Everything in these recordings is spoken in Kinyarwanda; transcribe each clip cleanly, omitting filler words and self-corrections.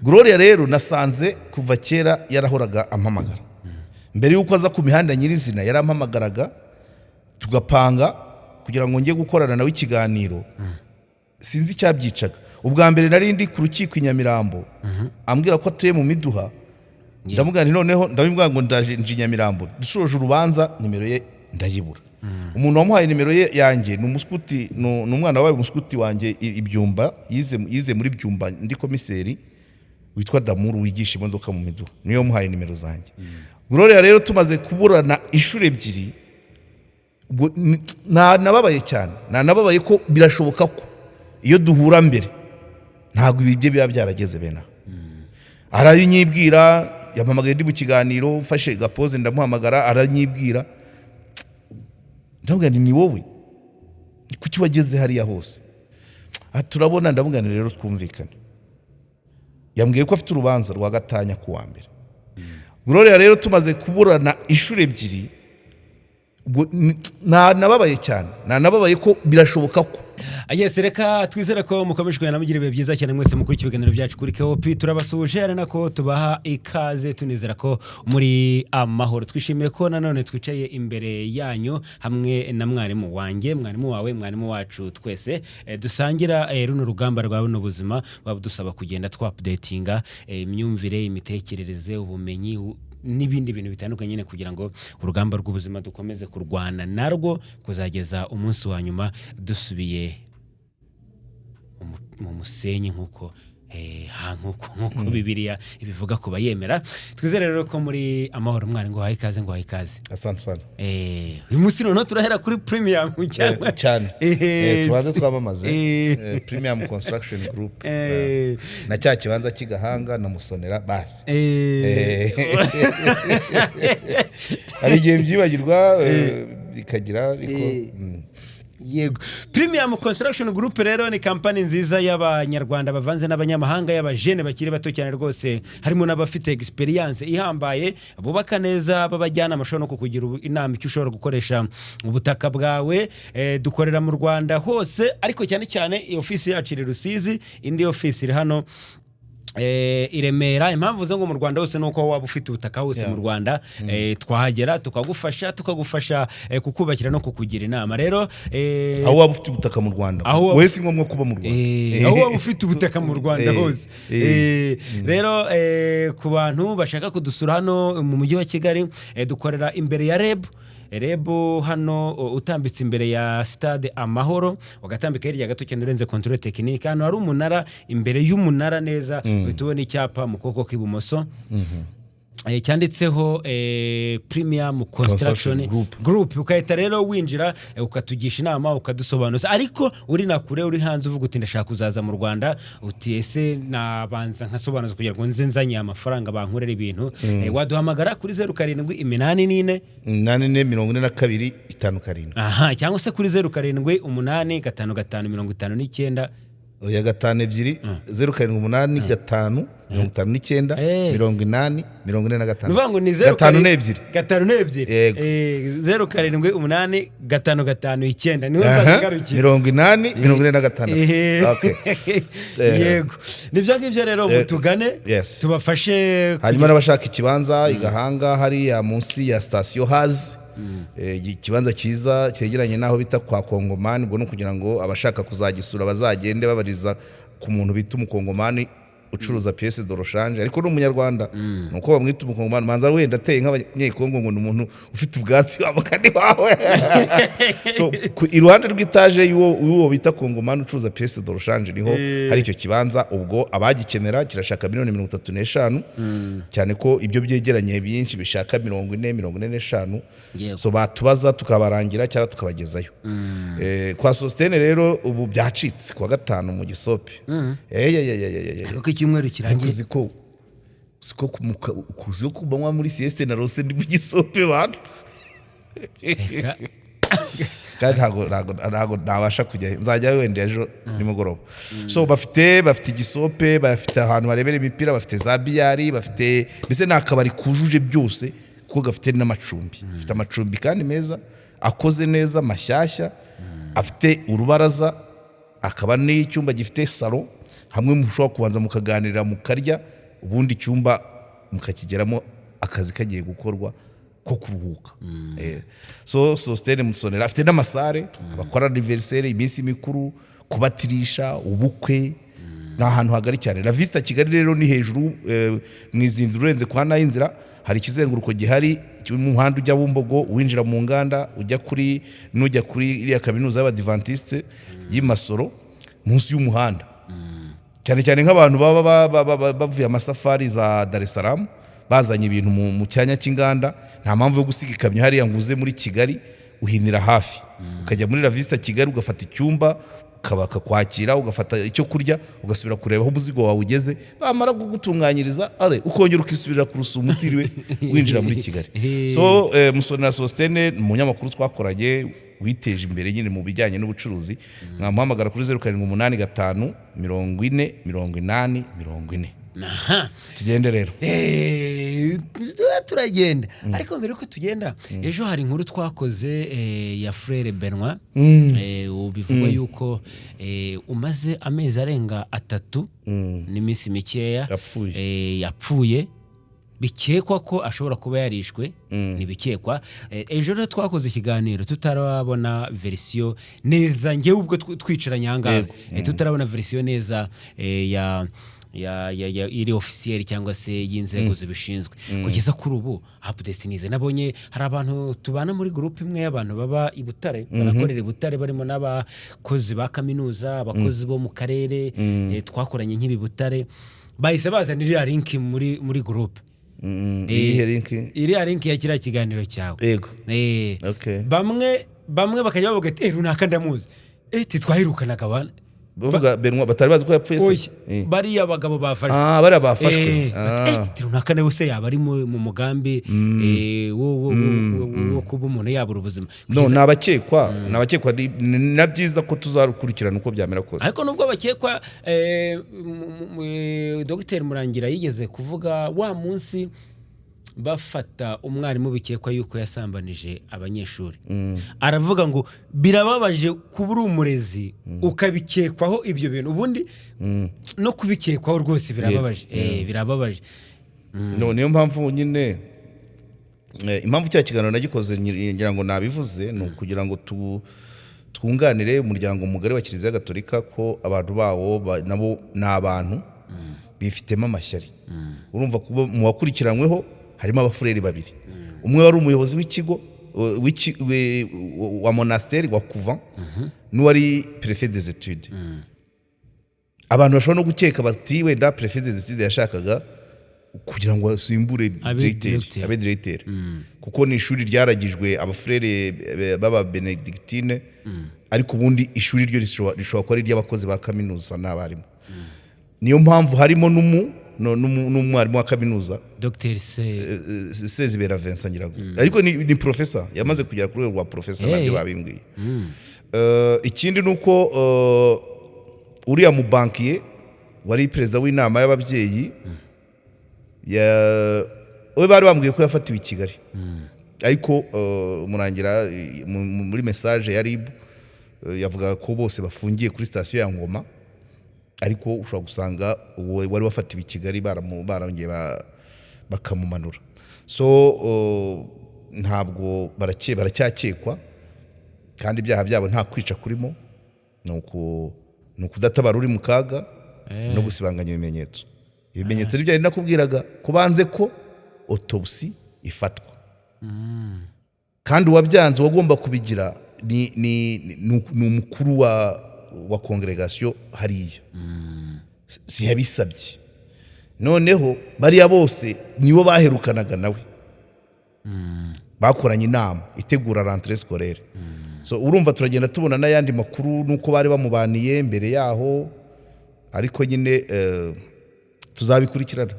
Gloria rero nasanze kuva kera yarahoraga ampamagara mbere yuko aza ku mihanda nyirizina yarampamagaraga tugapanga kugira ngo njye gukorana nawe ikiganiro sinzi icyabyicaga ubwa mbere nari ndi ku rukiko Nyamirambo ambwira ko atuye mu Miduha ndamubwira nti noneho ndabibwira ngo ndaje Nyamirambo dusoje urubanza nimero ye ndayibura umuntu wamuhaye nimero ye yanjye ni umuskuti n'umwana wabaye umuskuti wanjye ibyumba yize muri byumba ndi komiseri witwa Damuru wigisha imodoka mu Miduha niyo muhaye nimero zanjye Gloria rero tumaze kuburana inshuro ebyiri nababaye cyane nababaye ko birashoboka ko iyo duhura mbere ntabwo ibibye biba byarageze bena aranyibwira yampamagaye ndi mu kiganiro mfashe gapoze ndamuhamagara aranyibwira ndabwira ni wowe kuki wageze hariya hose turabona ndabwira rero twumvikane yambwiye ko afite urubanza rwa gatanya ku wa mbere Gloria rero tumaze kuburana inshuro ebyiri nababaye cyane nababaye ko birashoboka ko Yes, reka twizere ko mukomeje kugenda mugira ibihe byiza cyane mwese mukuri ibiganiro byacu kuri KOP turabasuje ari nako tubaha ikaze tunizera ko muri amahoro twishimiye ko nanone twicaye imbere yanyu hamwe na mwarimu wanjye mwarimu wawe mwarimu wacu twese dusangira runo rugamba rwa runo buzima babudusaba kugenda updatinga imyumvire imitekerereze ubumenyi n'ibindi bintu bitandukanye nyine kugira ngo urugamba rw'ubuzima dukomeze kurwana narwo kuzageza umunsi wa nyuma dusubiye mu musenyi nkuko Bibiliya ibivuga kuba yemera twizere rero ko muri amahoro mwari ngo haikaze asante sana uyu munsi noneho turahera kuri Premium cyane tubanze twamamaze Premium Construction Group na cya kibanza kigahanga na Musonera basi ari igihe byibagirwa bikagira ariko Yego. Premium Construction Group rero ni kampani nziza y'abanyarwanda bavanze n'abanyamahanga y'abajene bakiri bato cyane rwose harimo n'abafite experience ihambaye bubaka neza babajyana amashoro no kukugira inama icyo ushobora gukoresha ubutaka bwawe dukorera mu Rwanda hose ariko cyane cyane office yacu iri Rusizi indi office iri hano Iremera impamvu zo ngo mu Rwanda hose nuko waba ufite ubutaka hose mu Rwanda twahagera tukagufasha kukubakira no kukugira inama rero aho waba ufite ubutaka mu Rwanda wese ngombwa kuba mu Rwanda aho waba ufite ubutaka mu Rwanda hose rero ku bantu bashaka kudusura hano mu mujyi wa Kigali dukorera imbere ya REB hano utambitse imbere ya stade Amahoro ugatambika hirya gato cyane urenze control technique hano hari umunara imbere y'umunara neza bitubona icyapa mu kuboko kw'ibumoso cyanditseho Premium Construction Group ukahita rero winjira ukatugisha inama ukadusobanuza ariko uri nakure uri hanze uvuga uti ndashaka kuzaza mu Rwanda uti ese nabanza nkasobanuza kugira ngo nzenzanye amafaranga bankorera ibintu waduhamagara kuri 0784 8442 cyangwa se kuri 07885559 oya 52 0785 59 80 nuvango ni 52 07885559 niho nzagarukiye 80 okay yego nivyo ngivyo rero mutugane tubafashe hanyuma n'abashaka ikibanza igahanga hari ya munsi ya station Hazi ikibanza cyiza cyegeranye naho bita kwa Kongomani ubwo no kugira ngo abashaka kuzagisura bazagende babariza ku muntu bita umukongomani ucuruza pièce de rechange ariko no munyarwanda nuko bamwita umukongomani manza wenda ateye nk'abanyekongo ngo umuntu ufite ubwatsi wabo kandi wawe so iruhande rw'itaje y'uwo bita kongomani ucuruza pièce de rechange niho hari icyo kibanza ubwo abagikenera kirashaka $35 cyane ko ibyo byegeranye byinshi bishaka 40-45 so batubaza tukabarangira cyangwa tukabagezayo kwa Sostene rero ubu byacitse kwa gatanu mu Gisope icyumweru kirangiye siko kuzi ko banywa muri sieste na rose ndi mu Gisope bana kandi ntago nabasha kujya nzajya wenda ejo nimugoroba so bafite Gisope bafite ahantu barebera imipira bafite za biyari bafite bise nakabari kujuje byose kuko gafite n'amacumbi bafite amacumbi kandi meza akoze neza mashyashya afite urubaraza akaba n'icyumba gifite salon hamwe mushobora kubanza mukaganira mukarya ubundi icyumba mukakigeramo akazi kagiye gukorwa ko kuruhuka. So Sosthene Musonera afite n'amasare abakora anniversaire, iminsi mikuru, kubatirisha, ubukwe, ni ahantu hagari cyane. La Vista Kigali rero ni hejuru mu izindiro urenze kwa Nayinzira, hari ikizenguruko gihari mu muhanda ujya Bumbogo winjira mu nganda ujya kuri iriya kaminuza y'Abadiventiste y'Imasoro munsi y'umuhanda. Cyane cyane nk'abantu baba bavuye amasafari za Dar es Salaam bazanye ibintu mu cyanya cy'inganda, nta mpamvu yo gusiga ikamyo hariya ngo uze muri Kigali, uhinira hafi ukajya muri La Vista Kigali ugafata icyumba kwakira, ugafata icyo kurya, ugasubira kureba aho umuzigo wawe ugeze, bamara kugutunganyiriza ukongera ukisubirira ku Rusumo utiriwe winjira muri Kigali. So Musonera Sosthene umunyamakuru twakoranye witeje imbere nyine mu bijyanye n'ubucuruzi, mwamuhamagara kuri 0785 40 80 40. Aha, tugende rero. Turagenda. Ariko mbere ko tugenda, ejo hari inkuru twakoze ya Frere Benoit, ubivugwa yuko umaze amezi arenga 3 n'iminsi mikeya yapfuye, bikekwa ko ashobora kuba yarishwe, nibikekwa. Ejo rero twakoze ikiganiro tutarabona version neza, ngewe ubwo twicaranye ahangaha tutarabona version neza ya iri officiel cyangwa se y'inzego zibishinzwe. Kugeza kuri ubu updates nize nabonye hari abantu tubana muri group imwe y'abantu baba i Butare, barakorera i Butare, barimo n'abakozi ba kaminuza, abakozi bo mu karere, twakoranye nk'ibi Butare, bahise bazanira link muri group. Iriya link ya kiriya kiganiro cyawe. Yego. Okay. Bamwe bakajya bavuga ati runaka ndamuzi, twahirukanaga abana bavuga Benoit batari bazi ko yapfuye se. Bari abagabo bafashwe. Bari abafashwe. Runaka nawe se yaba ari mu mugambi wo kuba umuntu yabura ubuzima. No, nabakekwa na byiza ko tuzarukurikirana uko byamera kose. Ariko nubwo abakekwa, Dr Murangira yigeze kuvuga wa munsi bafata umwarimu bikekwa yuko yasambanije abanyeshuri, aravuga ngo birababaje kubura umurezi ukabikekwaho ibyo bintu, ubundi no kubikekwaho rwose birababaje. Birababaje. Niyo mpamvu nyine impamvu cya kiganiro nagikoze ngira ngo nabivuze ni ukugira ngo twunganire umuryango mugari wa Kiliziya Gatolika ko abantu bawo nabo ni abantu bifitemo amashyari. Urumva kuba mu wakurikiranyweho harimo abafureri babiri, umwe wari umuyobozi w'ikigo wa monasteri wa Couvent, n'uwari préfet des études. Abantu bashobora no gukeka bati wenda préfet des études yashakaga kugira ngo asimbure directeur, kuko ni ishuri ryaragijwe abafureri baba Benedictine, ariko ubundi ishuri ryo rishobora kuba ari ry'abakozi ba kaminuza n'abarimu. Niyo mpamvu harimo n'umwarimu wa kaminuza Dr Sezibera Vincent Nyirago, ariko ni professor, yamaze kugera kuri rwa professor nabyo babimbwiye. Ikindi nuko uriya mu bankiye wari perezida w'inama y'ababyeyi we bari bambwiye ko yafatiwe i Kigali, ariko Murangira muri message ya RIB yavuga ko bose bafungiye kuri station ya Ngoma, ariko ushobora gusanga wari wafatiwe i Kigali barongeye bakamumanura. So ntabwo baracyakekwa, kandi ibyaha byabo nta kwica kurimo, ni ukudatabara uri mu kaga no gusibanganya ibimenyetso. Ibimenyetso n'ibyo nakubwiraga kubanze ko autopsy ifatwa, kandi uwabyanze wagomba kubigira ni umukuru wa congregation hariya, si yabisabye. Noneho bariya bose nibo baherukanaga nawe, bakoranye inama itegura rentrée scolaire. So urumva turagenda tubona n'ayandi makuru nuko bari bamubaniye mbere yaho, ariko nyine tuzabikurikirana.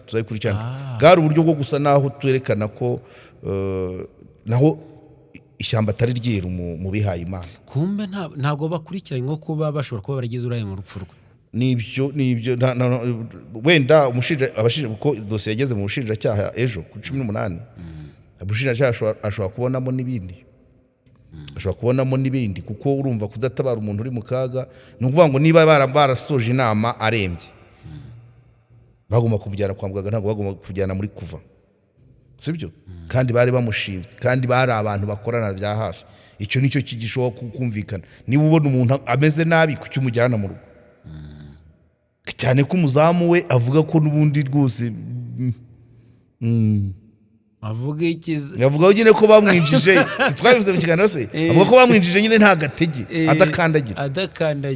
Bwari uburyo bwo gusa naho twerekana ko naho ishyamba atari ryeru mu bihaye Imana. Kumbe ntago bakurikiranye nko kuba bashobora kuba baragize uraye mu rupfu rwe. Nibyo wenda abashinja kuko dosiye yageze mu bushinjacyaha ejo ku 18. Abushinjacyaha ashobora kubonamo n'ibindi, kuko urumva kudatabara umuntu uri mu kaga, ni ukuvuga ngo niba barasoje inama arembye bagomba kumujyana kwa muganga, ntabwo bagomba kujyana muri kuva, sibyo? Kandi bari bamushinzwe, kandi bari abantu bakorana bya hafi. Icyo nicyo kigishoboka kumvikana. Niba ubona umuntu ameze nabi kuki umujyana mu rugo, cyane ko umuzamu we avuga ko n'ubundi rwose avuga ikiza, yavuga nyine ko bamwinjije, si twabivuze mu kiganiro se, avuga ko bamwinjije nyine nta gatege, adakandagira.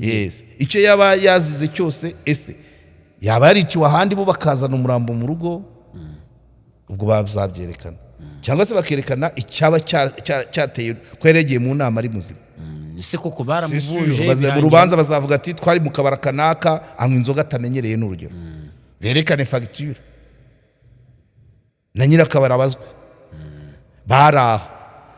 Yes, icyo yaba yazize cyose, ese yaba yariciwe ahandi bo bakazana umurambo mu rugo, ubwo bazabyerekana, cyangwa se bakerekana icyaba cyateye ko yaregeye mu nama ari muzima. Ese koko baramuvuje, mu rubanza bazavuga ati twari mu kabara kanaka anywa inzoga atamenyereye, n'urugero berekane fagitire na nyirakabara abazwe baraho.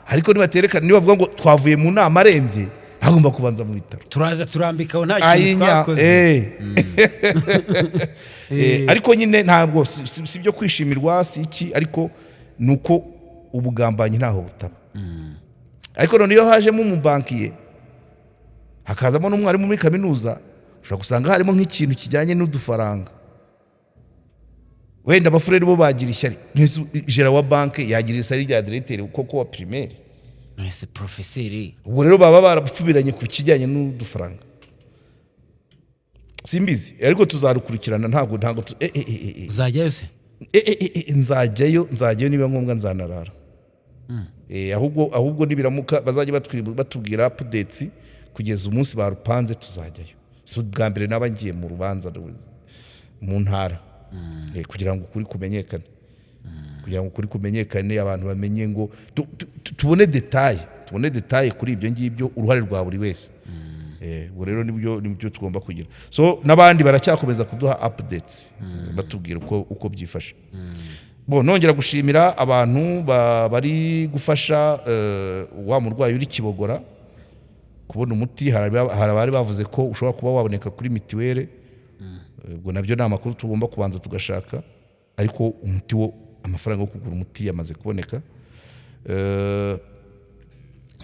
Ariko nibaterekana, niba bavuga ngo twavuye mu nama arembye, hagomba kubanza mu bitaro, turaza turambikaho nta kintu twakoze. Ariko nyine ntabwo si byo kwishimirwa, si iki, ariko nuko ubugambanyi ntaho butaba. Ariko none iyo hajemo umubankiye, hakazamo n'umwarimu muri kaminuza, ushobora gusanga harimo nk'ikintu kijyanye n'udufaranga. Wenda abafurere bo bagira ishyari, jera wa banke yagira ishyari rya directeur koko wa primaire, ese professeur. Ubwo rero baba barapfubiranye ku kijyanye n'udufaranga. Simbizi, ariko tuzarukurikirana. Ntabwo uzajyayo se? Nzajyayo niba ngombwa, nzanarara. Ahubwo nibiramuka bazajya batubwira updates kugeza umunsi barupanze, tuzajyayo. So bwa mbere nabangiye mu rubanza mu ntara, kugira ngo ukuri kumenyekane, abantu bamenye ngo tubone detaye kuri ibyo ngibyo, uruhare rwa buri wese. Ubwo rero nibyo tugomba kugira. So n'abandi baracyakomeza kuduha updates, batubwira uko byifashe. Nongera gushimira abantu bari gufasha wa murwayi uri Kibogora kubona umuti. Hari abari bavuze ko ushobora kuba waboneka kuri mitiwere, ubwo nabyo ni amakuru tugomba kubanza tugashaka, ariko umuti wo, amafaranga yo kugura umuti yamaze kuboneka.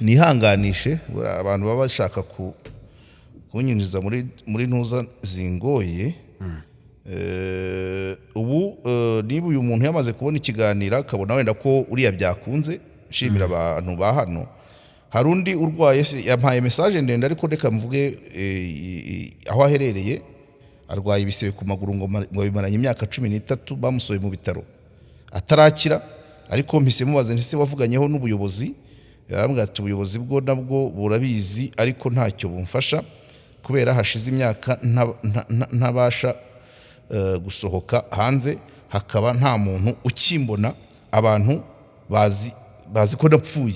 Nihanganishe abantu baba bashaka kunyinjiza muri ntuza zingoye. Ubu niba uyu muntu yamaze kubona ikiganiro akabona wenda ko uriya byakunze, nshimira abantu ba hano. Hari undi urwaye, yampaye message ndende, ariko reka mvuge aho aherereye. Arwaye ibisebe ku maguru ngo bimaranye imyaka 13, bamusoye mu bitaro atarakira. Ariko mpise mubaze nti se wavuganyeho n'ubuyobozi? Yarambwira ati ubuyobozi bwo nabwo burabizi, ariko ntacyo bumfasha kubera hashize imyaka ntabasha gusohoka hanze, hakaba nta muntu ukimbona, abantu bazi ko napfuye.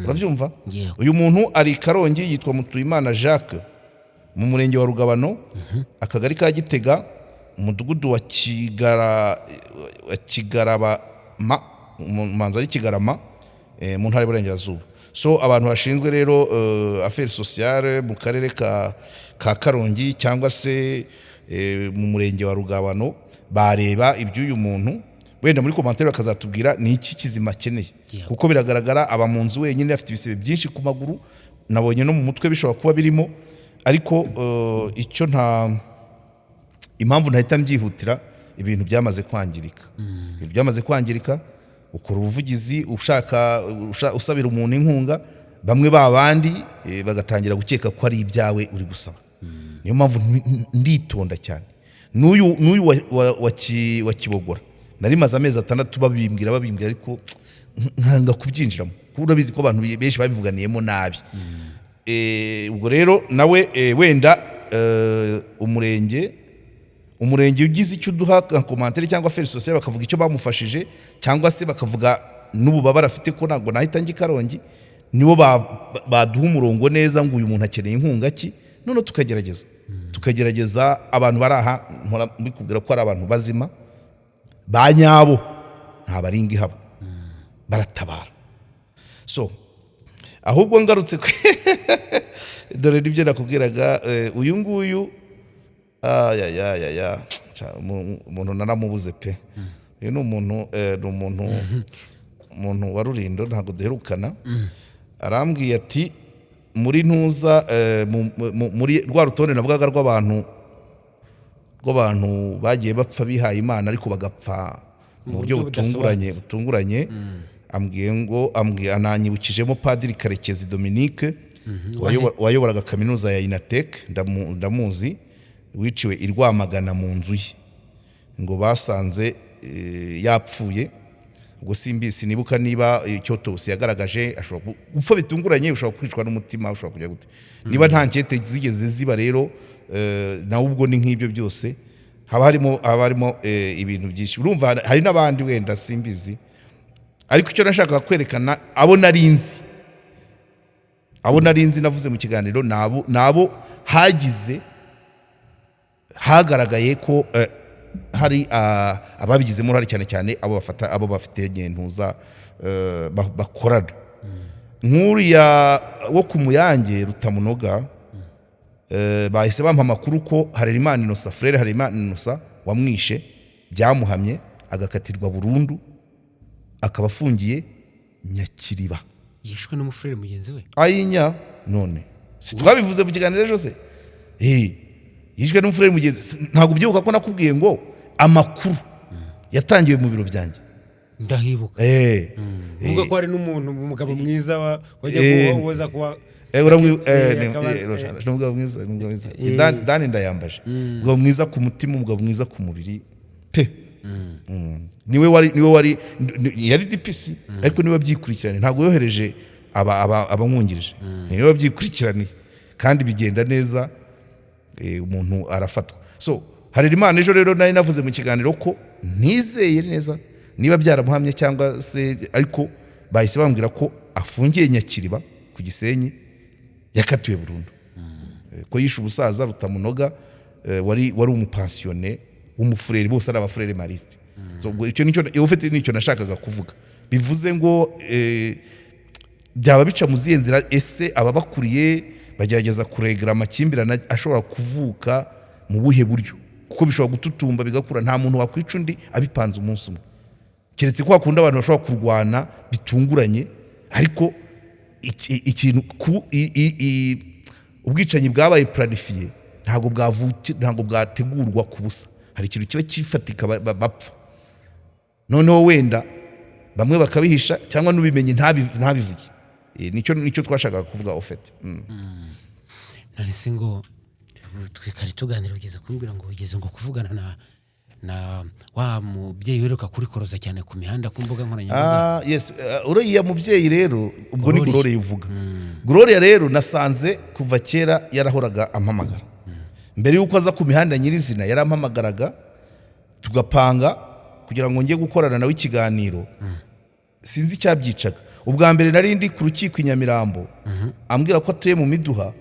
Urabyumva? Uyu muntu ari Karongi, yitwa Mutuyimana Jacques, mu murenge wa Rugabano, akagari ka Gitega, umudugudu wa Kigarama, manza ari Kigarama, mu ntara y'Iburengerazuba. So abantu bashinzwe rero affaires sociales mu karere ka Karongi cyangwa se mu murenge wa Rugabano, bareba iby'uyu muntu, wenda muri commentaire bakazatubwira ni iki kizima akeneye, kuko biragaragara aba mu nzu wenyine, afite ibisebe byinshi ku maguru, nabonye no mu mutwe bishobora kuba birimo. Ariko icyo impamvu ntahita mbyihutira, ibintu byamaze kwangirika. Ukora ubuvugizi usabira umuntu inkunga, bamwe babandi bagatangira gukeka ko ari ibyawe uri gusaba. Niyo mpamvu nditonda cyane. N'uyu wa Kibogora nari maze amezi 6 babimbwira, ariko nkanga kubyinjiramo, kuko urabizi ko abantu benshi babivuganiyemo nabi. Ubwo rero nawe wenda umurenge ugize icyo uduha commentaire cyangwa affaires sociales, bakavuga icyo bamufashije, cyangwa se bakavuga n'ububabara afite, ko ntabwo nahita njye Karongi, nibo baduha umurongo neza ngo uyu muntu akeneye inkunga ki, none tukagerageza abantu baraha mbikubwira ko ari abantu bazima ba nyabo, nta baringa ihaba, baratabara. So ahubwo ngarutse dore nibyo nakubwiraga, uyu nguyu umuntu naramubuze pe. Uyu ni umuntu wa Rulindo, ntabwo duherukana. Arambwiye ati muri ntuza muri rwa rutonde navugaga rw'abantu rw'abantu bagiye bapfa bihaye Imana ariko bagapfa mu buryo butunguranye ananyibukijemo Padiri Karekezi Dominique wayoboraga kaminuza ya Inatek, ndamuzi, wiciwe i Rwamagana mu nzu ye, ngo basanze yapfuye. Ubwo simbisi nibuka niba Cyotosi yagaragaje ashobora gupfa bitunguranye, ushobora kwicwa n'umutima, ushobora kujya gute, niba nta nkete zigeze ziba rero nawe ubwo ni nk'ibyo byose haba harimo ibintu byinshi. Urumva hari n'abandi wenda simbizi, ariko icyo nashakaga kwerekana abo narinzi navuze mu kiganiro nabo hagaragaye ko hari ababigizemo uruhare cyane cyane abo bafite nyentuza bakorana. Nk'uriya wo ku Muyange Rutamunoga, bahise bampa amakuru ko Harerimana Innocent, Frere Harerimana Innocent wamwishe byamuhamye agakatirwa burundu, akaba afungiye Nyakiriba. Yishwe n'umufrere mugenzi we ayinya none si twabivuze mu kiganiro ejo se yishwe n'umufrere mugenzi. Ntabwo byuka ko nakubwiye ngo amakuru yatangiwe mu biro byanjye, ndahibuka uvuga ko hari n'umuntu umugabo mwiza wajya kuwoza kuwa umugabo mwiza Dani Ndayambaje, umugabo mwiza ku mutima, umugabo mwiza ku mubiri pe. Niwe wari yari DPC ariko niwe byikurikiranye, ntabwo yohereje abamwungirije, niwe byikurikiranye kandi bigenda neza, umuntu arafatwa. So Harerimana ejo rero nari navuze mu kiganiro ko nizeye neza niba byaramuhamye cyangwa se, ariko bahise bambwira ko afungiye Nyakiriba ku Gisenyi, yakatiwe burundu, ko yishe umusaza Rutamunoga wari umupensione w'umufurere, bose ari abafurere mariste. So icyo nicyo nashakaga kuvuga, bivuze ngo byaba bica mu zihe nzira, ese ababakuriye bagerageza kuregera amakimbirane ashobora kuvuka mu buhe buryo, kuko bishobora gututumba bigakura. Nta muntu wakwica undi abipanze umunsi umwe, keretse ko hakunda abantu bashobora kurwana bitunguranye, ariko ikintu ubwicanyi bwabaye planifiye ntabwo bwategurwa ku busa, hari ikintu kiba kifatika bapfa, noneho wenda bamwe bakabihisha cyangwa n'ubimenye ntabivuge. Nicyo twashakaga kuvuga ofete. None se ngo twikari tuganira ugeze kumbwira ngo ugeze ngo kuvugana na wa mubyeyi uheruka kuri koroza cyane ku mihanda ku mbuga nkoranyambaga. Yes, uriya mubyeyi rero ubwo ni Gloria uvuga. Gloria rero nasanze kuva kera yarahoraga ampamagara, mbere yuko aza ku mihanda nyirizina yarampamagaraga tugapanga kugira ngo njye gukorana nawe ikiganiro. Sinzi icyabyicaga. Ubwa mbere nari ndi ku rukiko i Nyamirambo, ambwira ko atuye mu Miduha,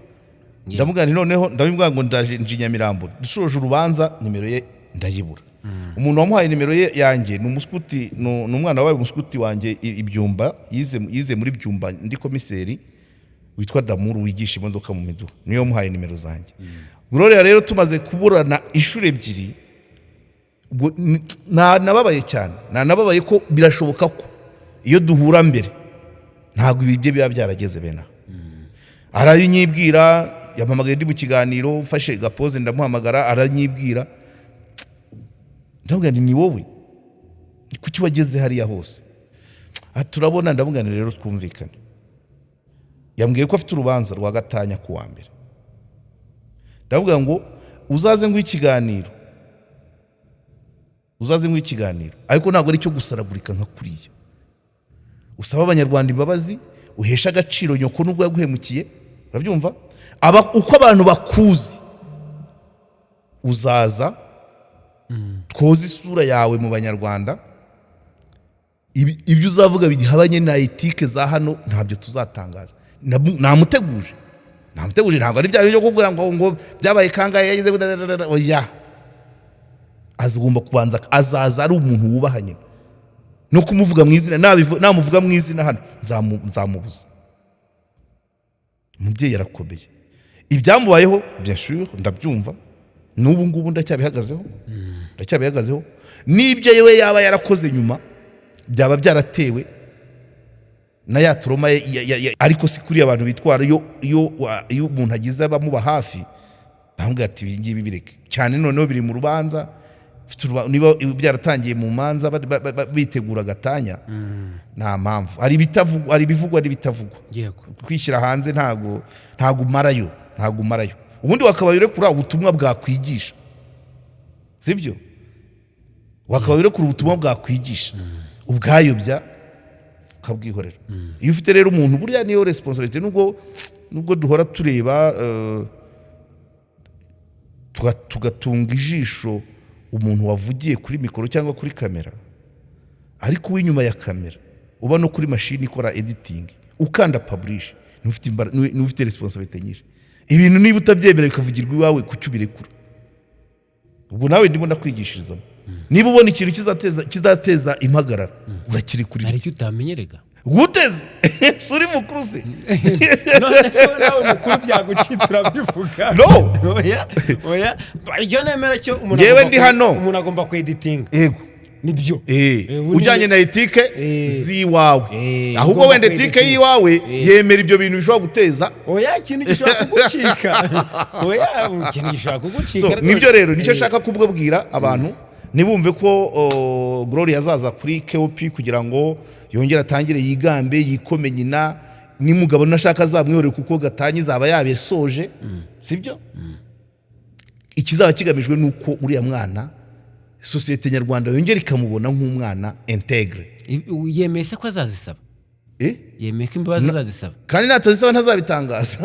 ndamubwira noneho ndabibwira ngo ndaje Nyamirambo, dusoje urubanza nimero ye ndayibura. Umuntu wamuhaye nimero ye yanjye ni umuskuti, n'umwana wabaye umuskuti wanjye Ibyumba, yize muri Byumba, ndi komiseri witwa Damuru wigisha imodoka mu Miduha, niyo muhaye nimero zanjye. Gloria rero tumaze kuburana inshuro ebyiri, nababaye cyane, nababaye ko birashoboka ko iyo duhura mbere ntabwo ibibye biba byarageze bena. Aranyibwira, yampamagaye ndi mu kiganiro, mfashe gapoze ndamuhamagara, aranyibwira, ndabwira ni wowe kuki wageze hariya hose? Turabona, ndabwira rero twumvikane. Yambwiye ko afite urubanza rwa gatanya ku wa mbere, ndabwira ngo uzaze ngo ikiganiro, ariko ntabwo ari cyo gusaragurika nka kuriya. Usaba abanyarwanda imbabazi, uhesha agaciro nyoko nubwo yaguhemukiye, urabyumva? Uko abantu bakuzi uzaza twoza isura yawe mu banyarwanda, ibyo uzavuga bihabanye na etike za hano ntabyo tuzatangaza. Namuteguje, ntabwo ari bya byo kubwira ngo byabaye kangaye yagize oya. Azagomba kubanza, azaza ari umuntu wubahanye, no kumuvuga mu izina, namuvuga mu izina hano nzamubuza. Umubyeyi yarakomeye, ibyamubayeho bien sûr ndabyumva, n'ubu ngubu ndacyabihagazeho, n'ibyo yewe yaba yarakoze nyuma byaba byaratewe na ya trauma ariko si kuri abantu bitwara iyo umuntu agize abamuba hafi ahubwo ati ibi ngibi bireke cyane noneho biri mu rubanza niba byaratangiye mu manza bitegura gatanya nta mpamvu hari ibivugwa n'ibitavugwa kwishyira hanze ntago umarayo ubundi wakabaye urekura ubutumwa bwakwigisha sibyo wakabaye urekura ubutumwa bwakwigisha ubwayobya ukabwihorera iyo ufite rero umuntu burya niyo responsibility nubwo duhora tureba tugatunga ijisho umuntu wavugiye kuri mikoro cyangwa kuri kamera ariko w'inyuma ya kamera uba no kuri mashini ikora editing ukanda publish ntufite responsibility nyinshi ibintu niba utabyemera bikavugirwa iwawe kucyo ubirekura ubwo nawe ndimo ndakwigishirizamo niba ubona ikintu kizateza impagarara urakirekurira ariko utamenyerega guteze suri mukuru se none se nawe mukuru byagucitse urabivuga no oya icyo nemera cyo umuntu agomba kweditinga yego nibyo ujyanye na etike ziwawe ahubwo wenda etike yiwawe yemera ibyo bintu bishobora guteza oya ikintu gishobora kugucika nibyo rero nicyo nshaka kubwira abantu nibumve ko Gloria azaza kuri KOP kugira ngo yongere atangire yigambe yikome nyina n'umugabo nashaka azamwihore kuko gatanye zaba yabesoje sibyo ikizaba kigamijwe nuko uriya mwana societe nyarwanda yongera ikamubona nk'umwana integre yemese ko azazisaba yemeye ko imbabazi azazisaba kandi natazisaba ntazabitangaza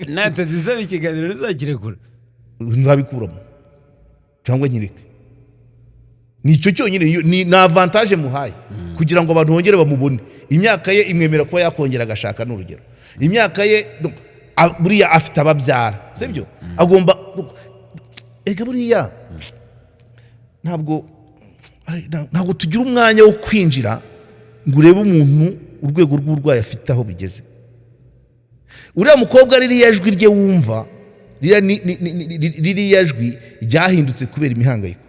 natazisaba ikiganiro nzakirekura nzabikuramo cyangwa nyireke nicyo cyonyine ni avantage muhaye kugira ngo abantu bongere bamubone imyaka ye imwemera ko yakongera agashaka n'urugero imyaka ye buriya afite ababyara sibyo agomba ega buriya ntabwo tugira umwanya wo kwinjira ngo urebe umuntu urwego rw'uburwayi afite aho bigeze uriya mukobwa ririya jwi rye wumva ririya jwi ryahindutse kubera imihangayiko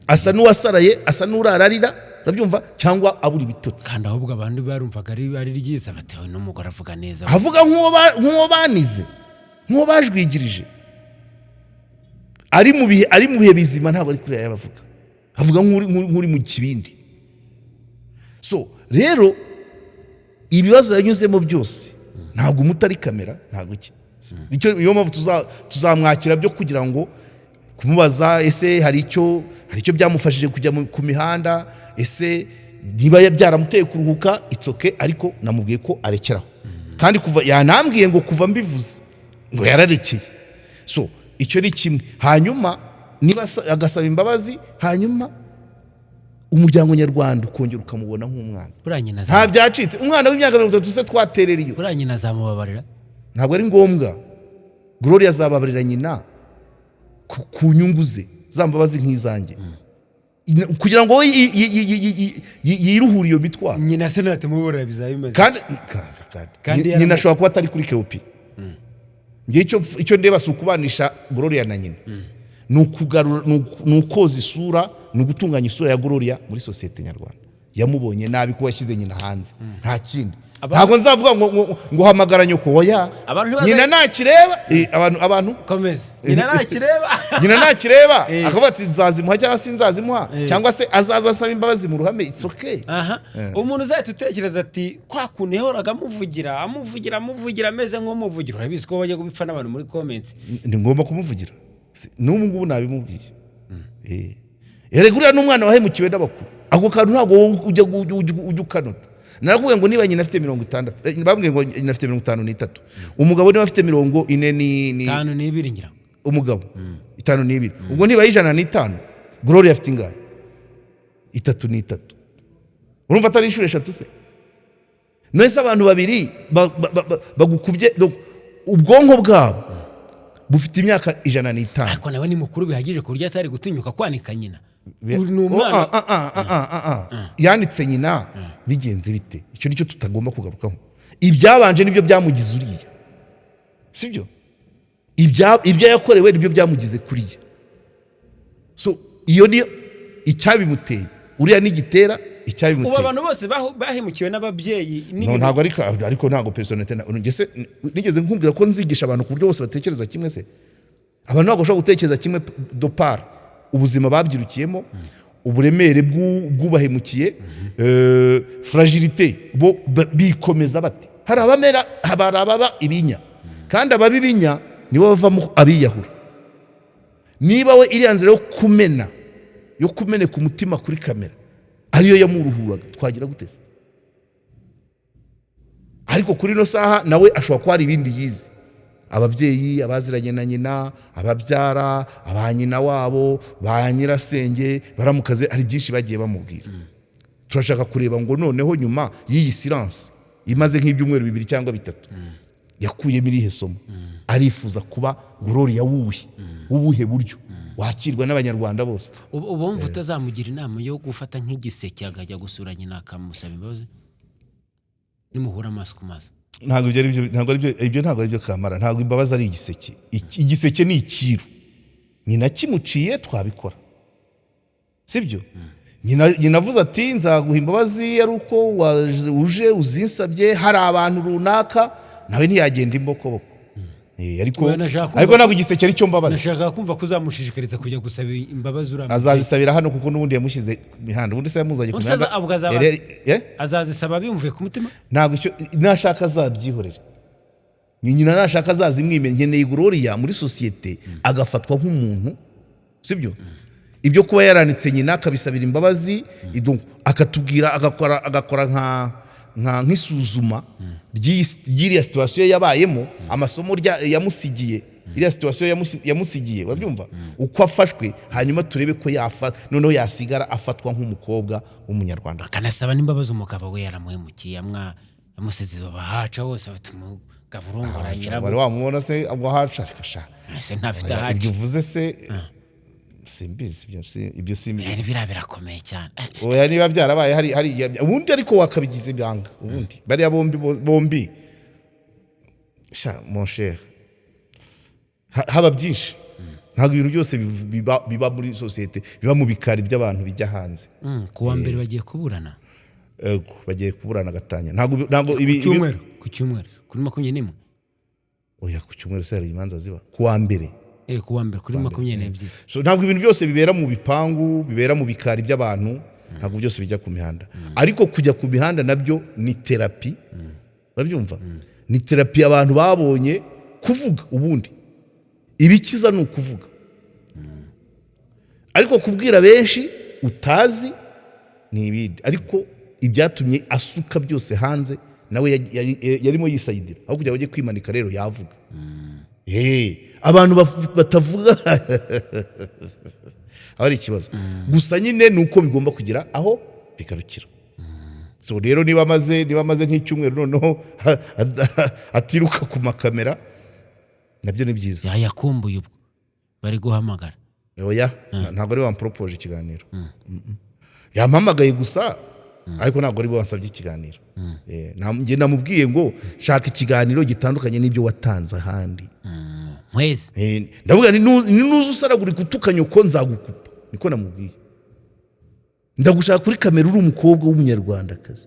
asa n'uwasaraye asa n'urararira urabyumva cyangwa abura ibitotsi kandi ahubwo abantu barumvaga ari ryiza batewe n'umugore avuga neza avuga nk'uwo banize nk'uwo bajwigirije ari mu bihe bizima ntabwo ari kuriya yabavuga avuga nk'uri mu kibindi so rero ibibazo yanyuzemo byose ntabwo umutari kamera ntabwo niyo mpamvu tuzamwakira byo kugira ngo kumubaza ese hari icyo byamufashije kujya ku mihanda ese niba byaramuteye kuruhuka itsoke ariko namubwiye ko arekeraho kandi kuva yanambwiye ngo kuva mbivuze ngo yararekeye so icyo ni kimwe hanyuma niba agasaba imbabazi hanyuma umuryango nyarwanda ukongera ukamubona nk'umwana nta byacitse umwana w'imyaka 30 se twaterera iyo buriya nyina azamubabarira ntabwo ari ngombwa Gloria azababarira nyina ku nyungu ze zambabazi nk'izanjye kugira ngo yiruhure iyo bitwara nyina se natemuborera bizabimaze kandi nyina ashobora kuba atari kuri KOP icyo ndeba si ukubanisha Gloria na nyina ni ukoza isura ni ugutunganya isura ya Gloria muri sosiyete nyarwanda yamubonye nabi ko yashyize nyina hanze nta kindi ntabwo nzavuga ngo hamagara nyoko oya nyina nakireba abantu komeze nyina nakireba akavuga ati nzazimuha cyangwa se nzazimuha cyangwa se azaza asaba imbabazi mu ruhame it's okay umuntu uzahita utekereza ati kwa kuntu yahoraga amuvugira ameze nk'umuvugira urabizi ko bajya kubipfa n'abantu muri comments ndi ngomba kumuvugira n'ubu ngubu nabimubwiye uriya n'umwana wahemukiwe n'abakuru ako kantu ntabwo ujya ukanota narakubwiye ngo niba nyina afite 60 bambwiye ngo nyina afite 53 umugabo niba afite 52 ngira umugabo 52 ubwo niba 105 Gloria afite ingahe 3 urumva atari inshuro 3 se nese abantu babiri bagukubye ubwonko bwabo bufite imyaka 105 ariko nawe ni mukuru bihagije ku buryo atari gutinyuka kwanika nyina yanitse nyina bigenze bite icyo nicyo tutagomba kugarukaho ibyabanje nibyo byamugize uriya sibyo ibyo yakorewe nibyo byamugize kuriya so iyo niyo icyabimuteye uriya nigitera icyabimuteye ubu abantu bose bahemukiwe n'ababyeyi ntabwo ariko ntabwo personality ngese nigeze nkubwira ko nzigisha abantu ku buryo bose batekereza kimwe se abantu ntabwo bashobora gutekereza kimwe dopar ubuzima babyirukiyemo uburemere bw'ubahemukiye fragilité bo bikomeza bate hari ababa ibinya kandi ababibinya nibo bavamo abiyahura niba we iriya nzira yo kumeneka umutima kuri kamera ariyo yamuruhuraga twagira guteze ariko kuri no saha nawe ashobora kuba hari ibindi yize ababyeyi abaziranye na nyina ababyara abanyina wabo ba nyirasenge baramukaze ari byinshi bagiye bamubwira turashaka kureba ngo noneho nyuma y'iyi silence imaze nk'ibyumweru 2 cyangwa 3 yakuyemo irihe somo arifuza kuba Gloria wubuhe buryo wakirwa n'abanyarwanda bose ubumva utazamugira inama yo gufata nk'igiseke akajya gusura nyina akamusaba imbabazi nimuhura amaso ku maso ntabwo ari byo kamara ntabwo imbabazi ari igiseke ni ikiru nyina kimuciye twabikora sibyo nyina avuze ati nzaguha imbabazi ari uko uje uzinsabye hari abantu runaka nawe ntiyagenda imbokoboko ariko ntabwo igiseke ari cyo mbabazi nashaka kumva ko uzamushishikariza kujya gusaba imbabazi uramutse azazisabira hano kuko n'ubundi yamushyize imihanda ubundi se yamuzanye ku mihanda azazisaba bimvuye ku mutima ntabwo icyo nashaka azabyihorera nyina nashaka azazimwime nkeneye Gloria muri societe agafatwa nk'umuntu sibyo ibyo kuba yaranitse nyina akabisabira imbabazi akatubwira agakora nk'isuzuma ry'iriya situation yabayemo amasomo yamusigiye iriya situation yamusigiye wabyumva uko afashwe hanyuma turebe ko noneho yasigara afatwa nk'umukobwa w'umunyarwanda akanasaba n'imbabazi umugabo we yaramuhemukiye yamusize bahaca wose afite umugabo urongora nyirabo bari wamubona se abahaca ese ntafite ahaca ibyo uvuze se simbizi ibyo simbizi birakomeye cyane oya niba byarabaye hari ubundi ariko wakabigize byanga ubundi bariya bombi mon cher haba byinshi ntabwo ibintu byose biba muri societe biba mu bikari by'abantu bijya hanze kuwa mbere bagiye kuburana bagiye kuburana gatanya ntabwo ku cyumweru kuri 21 oya ku cyumweru se hari imanza ziba kuwa mbere kuwa mbere kuri 22 so ntabwo ibintu byose bibera mu bipangu bibera mu bikari by'abantu ntabwo byose bijya ku mihanda ariko kujya ku mihanda nabyo ni therapy urabyumva ni therapy abantu babonye kuvuga ubundi ibikiza ni ukuvuga ariko kubwira benshi utazi ni ibindi ariko ibyatumye asuka byose hanze nawe yarimo yisayidira aho kugira ngo ajye kwimanika rero yavuga abantu batavuga ari ikibazo gusa nyine nuko bigomba kugira aho bikarukira so rero niba amaze nk'icyumweru noneho atiruka ku makamera nabyo ni byiza yakumbuye ubwo bari guhamagara oya ntabwo ari wampropose ikiganiro yampamagaye gusa ariko ntabwo ari wansabye ikiganiro njye namubwiye ngo shaka ikiganiro gitandukanye n'ibyo watanze ahandi mwese ndavuga nuza usaragurika utukanye uko nzagukupa niko namubwiye ndagushaka kuri kamera uri umukobwa w'umunyarwandakazi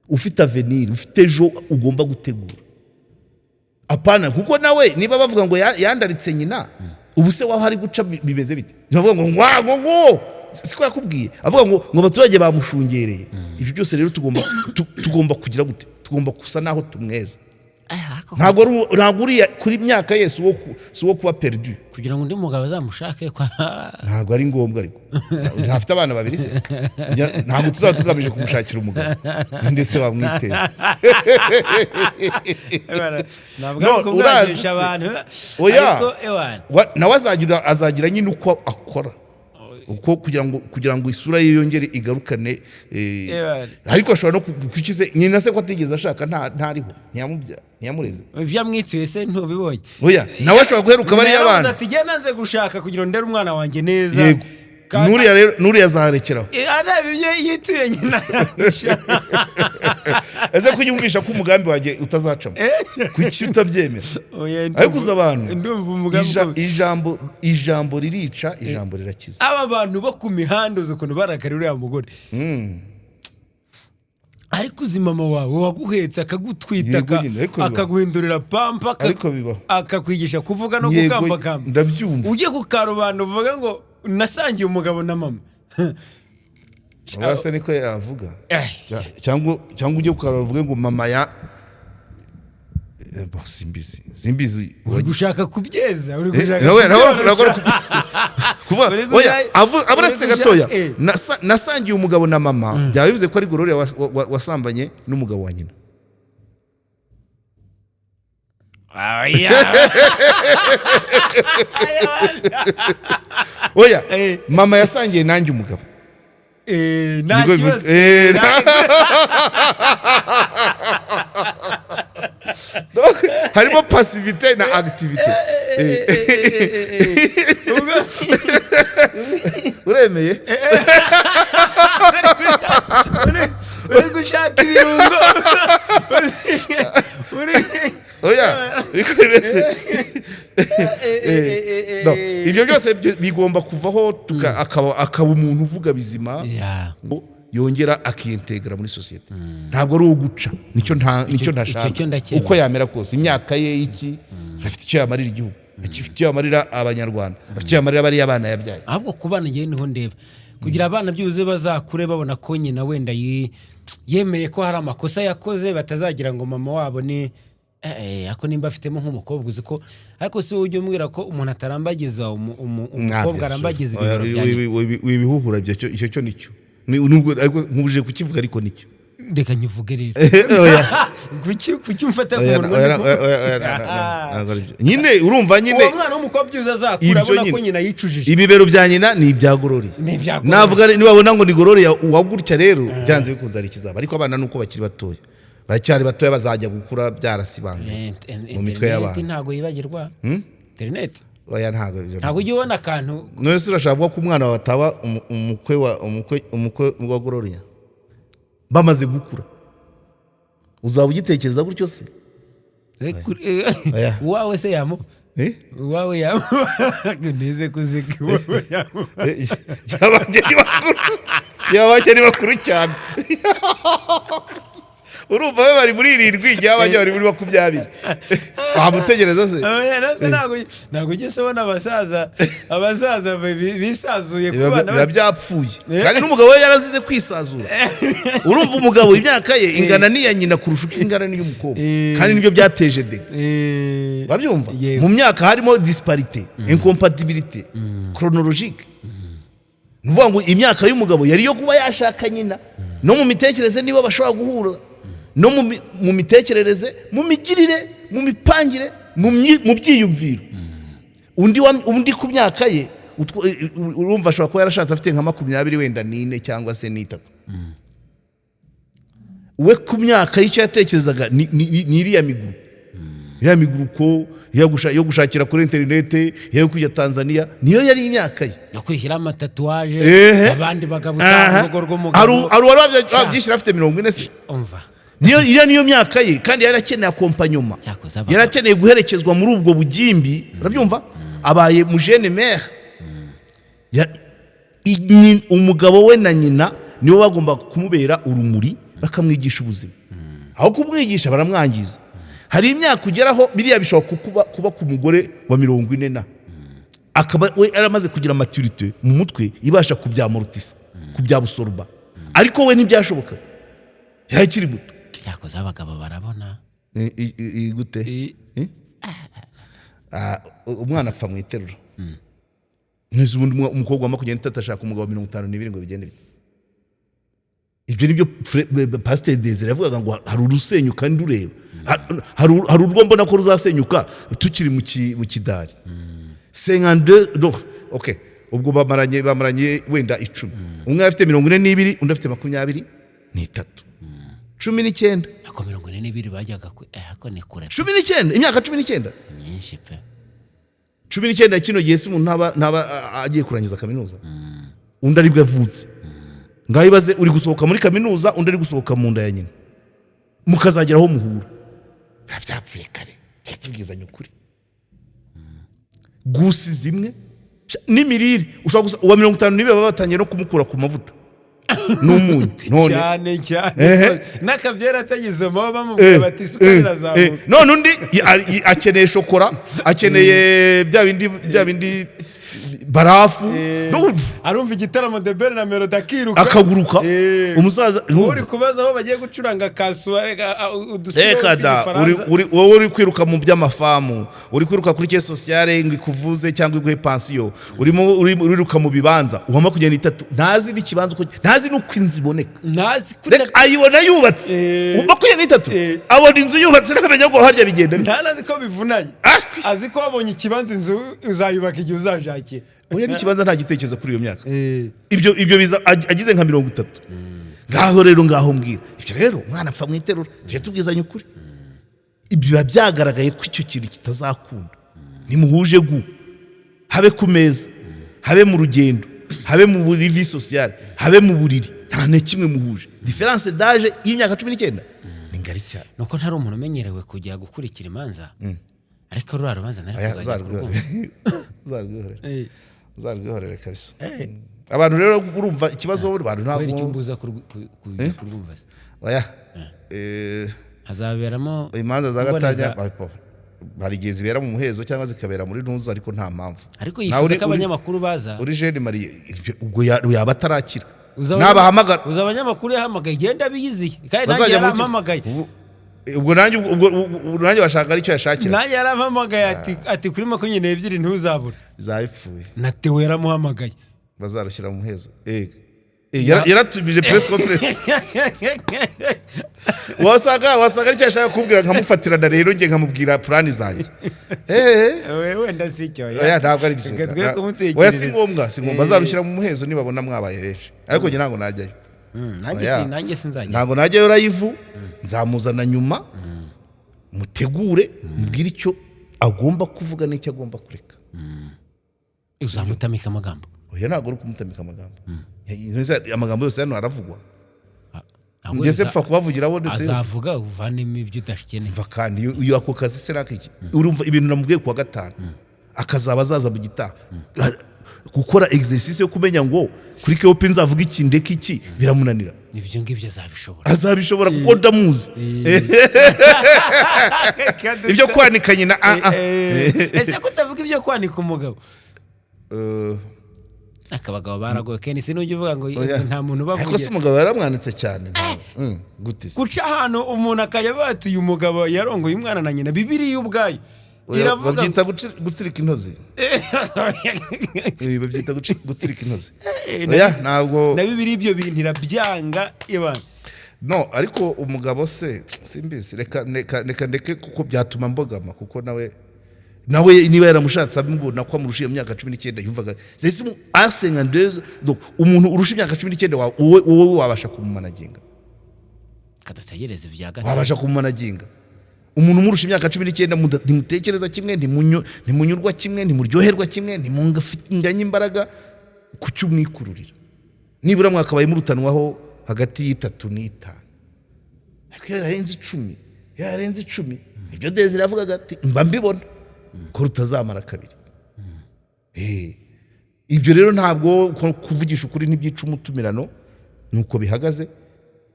ufite avenir ufite ejo ugomba gutegura apana kuko nawe niba bavuga ngo yandaritse nyina ubu se waho hari guca bimeze bite bavuga ngo siko yakubwiye avuga ngo abaturage bamushungereye ibyo byose rero tugomba kugira gute tugomba kusa naho tumweza ntabwo uri kuri myaka yese uwo kuba perdu kugira ngo undi mugabo azamushake ntabwo ari ngombwa ariko ntafite abana babiri se ntabwo tuzaba tugamije kumushakira umugabo ndetse wamwiteza urazi abantu nawe azagira nyine uko akora uko kugira ngo isura ye yongere igarukane ariko ashobora no kukize nyina se ko atigeze ashaka ntariho ntiyamureze byamwituye se ntubibonye oya nawe ashobora guheruka bari abana ati genda nze gushaka kugira ngo ndere umwana wanjye neza nuriya azaharekeraho areba ibyo yituye nyina ese kunyumvisha ko umugambi wanjye utazacamo kuki utabyemera ariko uza abantu ijambo ririca ijambo rirakiza aba bantu bo ku mihanda uzi ukuntu barakari uriya mugore ariko uzi mama wawe waguhetse akagutwita Yego nyine, ariko bibaho. akaguhindurira pampa Ariko bibaho. akakwigisha kuvuga no Yego, gukambakamba ndabyumva. ujye ku karubanda uvuga ngo nasangiye umugabo na mama urasa niko yavuga Eh. cyangwa ujye kukaraba uvuge ngo mama ya simbizi uri gushaka kubyeza uri kuva Uri oya abaretse uri gatoya gushaka- nasangiye umugabo na mama byaba bivuze ko ari Gloria wasambanye n'umugabo wa nyina oya mama yasangiye nanjye umugabo nta Niko kibazo bivutse. Donc, harimo passivité na activité uremeye uri gushaka ibirungo oya ariko bese no ibyo byose bigomba kuvaho akaba umuntu uvuga bizima ngo yongera akiintegra muri societe ntabwo ari uguca nicyo ntashaka uko yamera kose imyaka ye iki afite icyo yamarira igihugu afite icyo yamarira abanyarwanda afite icyo yamarira bari abana yabyaye ahubwo kubana ngiye niho ndeba kugira abana byuze bazakure babona ko nyina wenda yemeye ko hari amakosa yakoze batazagira ngo mama wabo ni ako nimba afitemo nk'umukobwa uzi ko ariko si ujye umbwira ko umuntu atarambagiza umukobwa arambagiza ibibero byanjye wibihuhura icyo cyo nicyo nkubuje kukivuga ariko nicyo reka nyivuge rero kuki umfata ku munwa nyine urumva nyine uwo mwana w'umukobwa byuze azakura abona ko nyina yicujije ibibero bya nyina ni ibya Gloria navuga nibabona ngo ni Gloria uwagutya rero byanze bikunze ari kizaba ariko abana nuko bakiri batoya baracyari batoya bazajya gukura byarasibanga mu mitwe y'abantu ntago yibagirwa internet oya ntago ujye ubona akantu none se urashaka ko umwana wawe ataba umukwe wa Gloria bamaze gukura uzaba ugitekereza gutyo se uwawe se yamu uwawe yamu neze kuzika uwawe yamu yabajya ni bakuru cyane urumva we bari muri 7 ry'abajya bari muri 20 bamutegereza se ntabwo ugeze ubona abasaza bisazuye ku bana byapfuye kandi n'umugabo we yarazize kwisazura urumva umugabo imyaka ye ingana n'iya nyina kurusha uko ingana n'iy'umukobwa kandi nibyo byateje de babyumva mu myaka harimo disparité incompatibilité chronologique nuvuga ngo imyaka y'umugabo yari yo kuba yashaka nyina no mu mitekerereze niba bashobora guhura no mu mitekerereze mu migirire mu mipangire mu byiyumviro undi ku myaka ye urumva ashobora kuba yarashatse afite nka 20 wenda n'ine cyangwa se n'itatu we ku myaka y'icyo yatekerezaga ni iriya miguru ko yo gushakira kuri interinete yo kujya Tanzania niyo yari imyaka ye no kwishyira amatatuwaje abandi bagabuta urugo rw'umugabo ari wabyishyira afite 40 se umva niyo myaka ye kandi yarakeneye akompanyoma yarakeneye guherekezwa muri ubwo bugimbi urabyumva abaye mujene mère umugabo we na nyina nibo bagomba kumubera urumuri bakamwigisha ubuzima aho kumwigisha baramwangiza hari imyaka ugeraho biriya bishobora kuba ku mugore wa 40 na akaba we aramaze kugira maturité mu mutwe ibasha kubyamortisa kubyabusorba ariko we ntibyashoboka yakiri muto cyakoze abagabo barabona gute umwana apfa mu iterura n'ubundi umukobwa wa 23 ashaka umugabo wa 52 ngo bigende bite ibyo nibyo Pasteur Desire yavugaga ngo hari urusenyu kandi ureba hari urwo mbona ko ruzasenyuka tukiri mu kidari 52 donc okay ubwo bamaranye wenda 10 umwe afite 42 undi afite 23 19 ako 42 bajyaga ako ni kure 19 imyaka 19 myinshi pe 19 kino gihe se umuntu ntaba agiye kurangiza kaminuza undi ari bwavutse ngayibaze uri gusohoka muri kaminuza undi ari gusohoka mu nda ya nyina mukazageraho muhura byapfuye kare cyatubwizanye ukuri gusi zimwe n'imirire ushobora uwa 52 baba batangiye no kumukura ku mavuta n'umunyu none cyane n'akabyera atagize mo bamubwira bati isukari irazamuka none undi akeneye shokora akeneye bya bindi barafu arumva igitaramo de belle na melody akaguruka umusaza uri kubaza aho bagiye gucuranga kasuare wowe uri kwiruka mu by'amafamu uri kwiruka kuri case sociale ngo ikuvuze cyangwa iguhe pension urimo uriruka mu bibanza uhama kugenda itatu ntazi n'ikibanza ntazi nuko inzu iboneka ntazi ayibona yubatse makumyabiri n'itatu abona inzu yubatse n'akamenya ngo harya bigenda ntazi ko bivunanye azi ko wabonye ikibanza inzu uzayubaka igihe uzajaki oya n'ikibanza nta gitekerezo kuri iyo myaka ibyo biza agize nka 30 ngaho rero ngaho mbwira ibyo rero umwana apfa mwiterura tuje tubwizanye ukuri ibyo byagaragaye ko icyo kintu kitazakunda nimuhuje habe ku meza habe mu rugendo habe mu buri sociale habe mu buriri nta ne kimwe muhuje difference d'âge y'imyaka 19 ni ngari cyane nuko ntari umuntu umenyerewe kujya gukurikira imanza ariko rura rubanza nari zarwihorere kabisa abantu rero urumva ikibazo buri bantu ntabwo icyo mbuza kurwumva oya hazaberamo imanza za gatanya hari igihe zibera mu muhezo cyangwa zikabera muri ntuza ariko nta mpamvu ariko yifuza ko abanyamakuru baza uri Jeune Marie ubwo yaba atarakira nabahamagara uza abanyamakuru yahamagaye genda biyiziye kandi nanjye yarampamagaye ubwo nanjye bashaka aricyo yashakira nanjye yarampamagaye ati kuri 22 ntuzabura zabipfuye na Theo yaramuhamagaye bazarushyira mu muhezo yaratubije press conference wasaga aricyo yashaka kubwira nkamufatirana rero nge nkamubwira plan zanjye wenda sicyo oya ntabwo ari byo oya si ngombwa bazarushyira mu muhezo nibabona mwabaye benshi ariko nge ntabwo najyayo nanjye sinzajya ntabwo najyayo live nzamuzana nyuma mutegure mubwire icyo agomba kuvuga n'icyo agomba kureka uzamutamika amagambo oya ntabwo uri kumutamika amagambo amagambo yose hano aravugwa ngeze pfa kubavugira bo ndetse azavuga uvanemo ibyo udashikeneye mva kandi iyo ako kazi se nakiki urumva ibintu namubwiye kuwa gatanu akazaba azaza mu gitaha gukora exercice yo kumenya ngo kuri KOP nzavuga iki ndeka iki biramunanira ibyo ngibyo azabishobora kuko ndamuzi ibyo kwanikanye na ese kutavuga ibyo kwanika umugabo akabagabo baragoye kenisi n'ujye uvuga ngo nta muntu bavuye ariko se umugabo yaramwanitse cyane gute se guca ahantu umuntu akajya batuye umugabo yarongoye umwana na nyina Bibiliya ubwayo iravuga babyita gutsirika intozi babyita gutsirika intozi oya ntabwo na Bibiliya ibyo bintu irabyanga ibana no ariko umugabo se simbizi reka ndeke kuko byatuma mbogama kuko nawe niba yaramushatse amubona ko amurusha imyaka 19 yumvaga c'est à 52 donc umuntu urusha imyaka 19 wowe wabasha kumumanaginga kadategereza ibya gatatu wabasha kumumanaginga umuntu umurusha imyaka 19 ntimutekereza kimwe ntimunyurwa kimwe ntimuryoherwa kimwe ntimungafinganye imbaraga ku cyumwikururira nibura mwakabaye murutanwaho hagati y'itatu n'itanu ariko yarenze 10 ibyo Desire avugaga ati mba mbibona ko rutazamara kabiri ibyo rero ntabwo kuvugisha ukuri n'ibyica umutumirano nuko bihagaze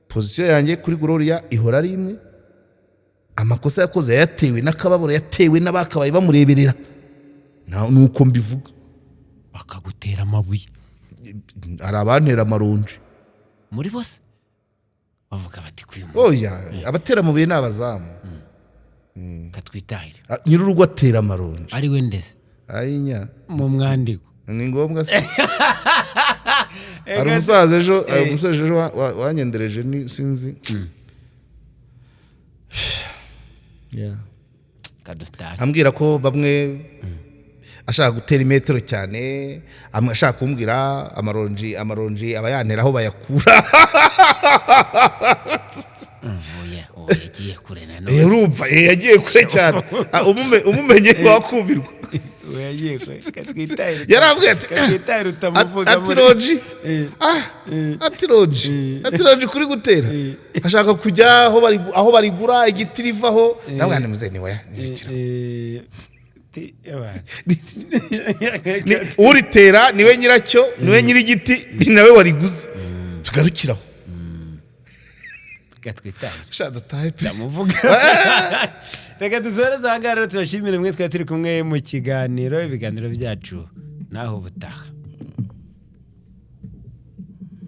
position yanjye kuri Gloria ihora ari imwe amakosa yakoze yatewe n'akababaro yatewe n'abakabaye bamureberera nuko mbivuga bakagutera amabuye ari abantera amaronje muri bose bavuga bati kuyumva oya abatera amabuye n'abazamu katwitahire nyirurugo atera amaronje ari we ndeze ayinya mu mwandiko ni ngombwa se ari umusaza ejo wanyendereje ni sinzi ambwira ko bamwe ashaka gutera imetero cyane ashaka kumbwira amaronji aba yantera aho bayakura yagiye kure nanone urumva yagiye kure cyane umumenye wakumirwa yarambwiye ati kuri gutera ashaka kujya aho barigura igiti rivaho nabwo muze ni we uritera niwe nyiracyo niwe nyirigiti ni nawe wariguze bigarukiraho gatwitanye shada type ndamuvuga reka dusoreze aha ngaha rero tubashimire mwe twari turi kumwe mu kiganiro ibiganiro byacu naho ubutaha